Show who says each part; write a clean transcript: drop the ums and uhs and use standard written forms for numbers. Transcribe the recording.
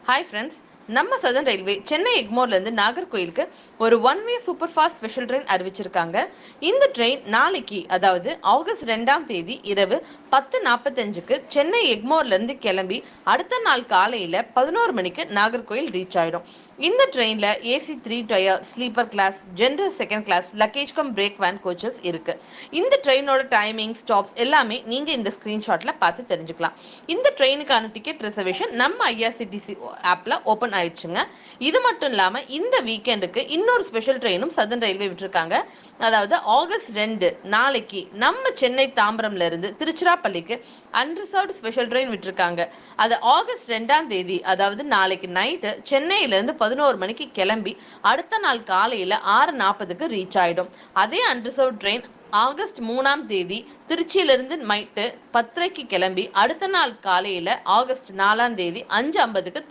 Speaker 1: Hi friends, நம்ம southern railway Chennai எக்மோர்லேருந்து நாகர்கோயிலுக்கு ஒரு ஒன்-வே super fast special train அறிவிச்சிருக்காங்க. இந்த ட்ரெயின் நாளைக்கு, அதாவது ஆகஸ்ட் 2ஆம் தேதி இரவு 10:45க்கு சென்னை எக்மோர்லேருந்து கிளம்பி அடுத்த நாள் காலையில் 11 மணிக்கு நாகர்கோயில் ரீச் ஆகிடும். இந்த ட்ரெயினில் AC 3 tier, sleeper class, general second class, luggage cum brake van coaches இருக்கு. இந்த ட்ரெயினோட டைமிங், ஸ்டாப்ஸ் எல்லாமே நீங்க இந்த ஸ்கிரீன்ஷாட்ல பார்த்து தெரிஞ்சுக்கலாம். இந்த ட்ரெயினுக்கான டிக்கெட் ரிசர்வேஷன் நம்ம ஐஆர்சிடிசி ஆப்ல ஓபன் ஆயிடுச்சுங்க. இது மட்டும் இல்லாம இந்த வீக்கெண்டுக்கு இன்னொரு ஸ்பெஷல் ட்ரெயினும் சதர்ன் ரயில்வே விட்டுருக்காங்க. அதாவது ஆகஸ்ட் 2 நாளைக்கு நம்ம சென்னை தாம்பரம்ல இருந்து திருச்சிராப்பள்ளிக்கு அன்ரிசர்வ்டு ஸ்பெஷல் ட்ரெயின் விட்டுருக்காங்க. அது ஆகஸ்ட் 2ஆம் தேதி, அதாவது நாளைக்கு நைட்டு சென்னையில இருந்து 11 மணிக்கு கிளம்பி அடுத்த நாள் காலையில 6:40க்கு ரீச் ஆயிடும். அதே அன்ரிசர்வ்டு ட்ரெயின் ஆகஸ்ட் 3ஆம் தேதி திருச்சியிலிருந்து நைட்டு 10:30க்கு கிளம்பி அடுத்த நாள் காலையில ஆகஸ்ட் 4ஆம் தேதி 5:50க்கு